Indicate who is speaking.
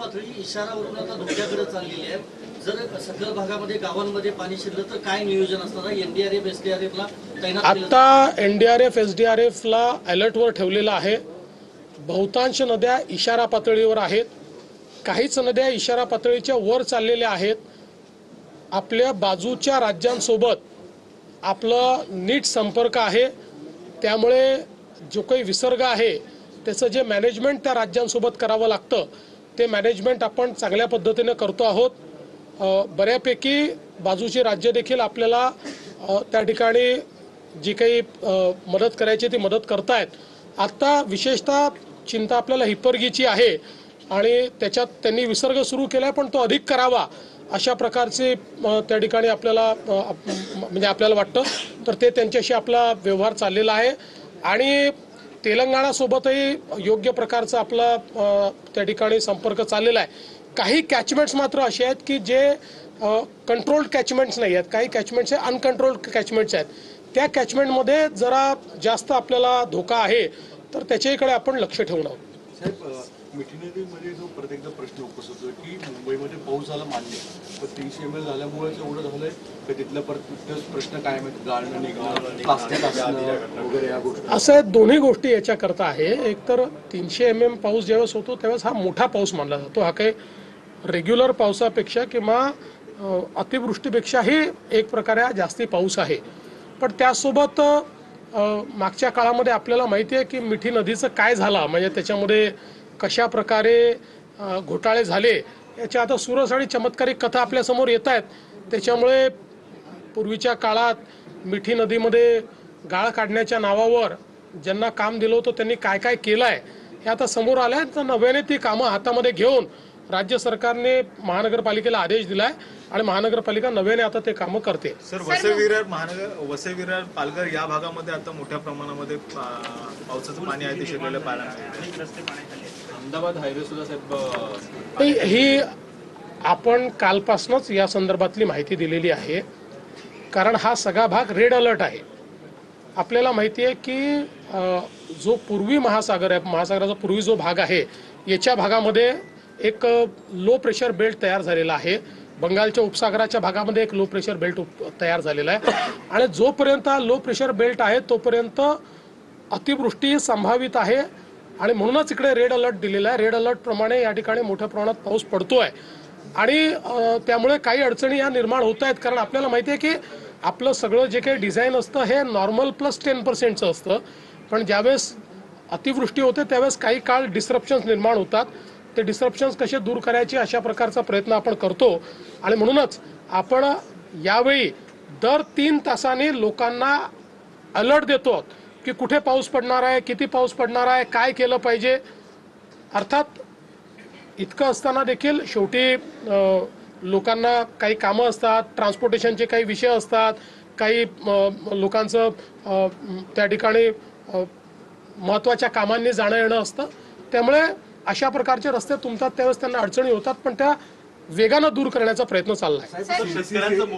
Speaker 1: पातळी इशारावरून आता धोक्याकडे चाललेली आहे। जर सखल भागामध्ये गावांमध्ये पाणी शिरलं तर काय नियोजन असणार? एनडीआरएफ एसडीआरएफला तैनात
Speaker 2: आता एनडीआरएफ एसडीआरएफला अलर्टवर ठेवलेलं आहे। बहुतांश नद्या इशारा पातळीवर आहेत, काहीच नद्या इशारा पातळीच्या वर चाललेल्या आहेत। आपल्या बाजूच्या राज्यांसोबत आपला नीट संपर्क आहे, त्यामुळे जो काही विसर्ग आहे त्याचं जे मॅनेजमेंट त्या राज्यांसोबत करावं लागतं ते मॅनेजमेंट आपण चांगल्या पद्धतीने करतो आहोत। बऱ्यापैकी बाजूची राज्य देखील आपल्याला त्या ठिकाणी जी काही मदत करायची ती मदत करतायत। आता विशेषतः चिंता आपल्याला हिप्परगीची आहे आणि त्याच्यात त्यांनी विसर्ग सुरू केलाय, पण तो अधिक करावा अशा प्रकारचे त्या ठिकाणी आपल्याला म्हणजे आपल्याला वाटतं। तर ते त्यांच्याशी आपला व्यवहार चाललेला आहे आणि तेलंगणासोबतही योग्य प्रकारचा आपला त्या ठिकाणी संपर्क चाललेला आहे। काही कॅचमेंट्स मात्र असे आहेत की जे कंट्रोल्ड कॅचमेंट्स नाही आहेत, काही कॅचमेंट्स हे अनकंट्रोल्ड कॅचमेंट्स आहेत। त्या कॅचमेंटमध्ये जरा जास्त आपल्याला धोका आहे, तर त्याच्याकडे आपण लक्ष ठेवून आहोत।
Speaker 3: साहेब, मिठी नदीमध्ये जो प्रत्येकदा प्रश्न उपस्थित होतो की मुंबईमध्ये पाऊस झाला मान्य, पण 300 ml झाल्यामुळे एवढं झालंय की तिथला प्रश्न काय म्हणजे गाळणं निघणं, प्लास्टिक असणं वगैरे या गोष्टी
Speaker 2: असं दोन्ही गोष्टी याच्याकरता आहे। एक तर 300 mm पाऊस ज्यावेळेस होतो त्यावेळेस हा मोठा पाऊस मानला जातो। हा काही रेग्युलर पावसापेक्षा किंवा अतिवृष्टीपेक्षाही एक प्रकारे हा जास्ती पाऊस आहे। पण त्यासोबत मागच्या काळामध्ये आपल्याला माहिती आहे की मिठी नदीचं काय झालं, म्हणजे त्याच्यामध्ये कशा प्रकारे घोटाळे झाले याच्या आता सुरस आणि चमत्कारिक कथा आपल्यासमोर येत आहेत। त्याच्यामुळे पूर्वीच्या काळात मिठी नदीमध्ये गाळ काढण्याच्या नावावर ज्यांना काम दिलं होतं त्यांनी काय काय केलं आहे हे आता समोर आलं आहे। तर नव्याने ती कामं हातामध्ये घेऊन राज्य सरकारने महानगरपालिकेला आदेश दिलाय आणि महानगरपालिका नव्याने आता ते कामं करते।
Speaker 4: सर, वसई विरार पालघर या भागामध्ये आता मोठ्या प्रमाणामध्ये पावसाचं पाणी आहे ते शिरलेलं पाण्यात अहमदाबाद हायवे सुद्धा साहेब
Speaker 2: ही आपण कालपासूनच या संदर्भातली माहिती दिलेली आहे, कारण हा सगळा भाग रेड अलर्ट आहे। आपल्याला माहिती आहे की जो पूर्वी महासागर आहे, महासागराचा पूर्वी जो भाग आहे याच्या भागामध्ये एक लो प्रेशर बेल्ट तयार झालेला आहे। बंगालच्या उपसागराच्या भागामध्ये एक लो प्रेशर बेल्ट तयार झालेला आहे आणि जोपर्यंत लो प्रेशर बेल्ट आहे तोपर्यंत अतिवृष्टी संभावित आहे आणि म्हणूनच इकडे रेड अलर्ट दिलेला आहे। रेड अलर्ट प्रमाणे या ठिकाणी मोठ्या प्रमाणात पाऊस पडतोय आणि त्यामुळे काही अडचणी या निर्माण होत आहेत, कारण आपल्याला माहिती आहे की आपलं सगळं जे काही डिझाईन असतं हे नॉर्मल प्लस 10% असतं, पण ज्यावेळेस अतिवृष्टी होते त्यावेळेस काही काळ डिस्रप्शन्स निर्माण होतात। ते डिस्रप्शन्स कसे दूर करायचे अशा प्रकारचा प्रयत्न आपण करतो आणि म्हणूनच आपण यावेळी दर 3 तासांनी लोकांना अलर्ट देतो की कुठे पाऊस पडणार आहे, किती पाऊस पडणार आहे, काय केलं पाहिजे। अर्थात इतकं असताना देखील शेवटी लोकांना काही कामं असतात, ट्रान्सपोर्टेशनचे काही विषय असतात, काही लोकांचं त्या ठिकाणी महत्त्वाच्या कामांनी जाणं येणं असतं, त्यामुळे अशा प्रकारचे रस्ते तुंबतात त्यावेळेस त्यांना अडचणी होतात, पण त्या वेगानं दूर करण्याचा प्रयत्न चालला आहे।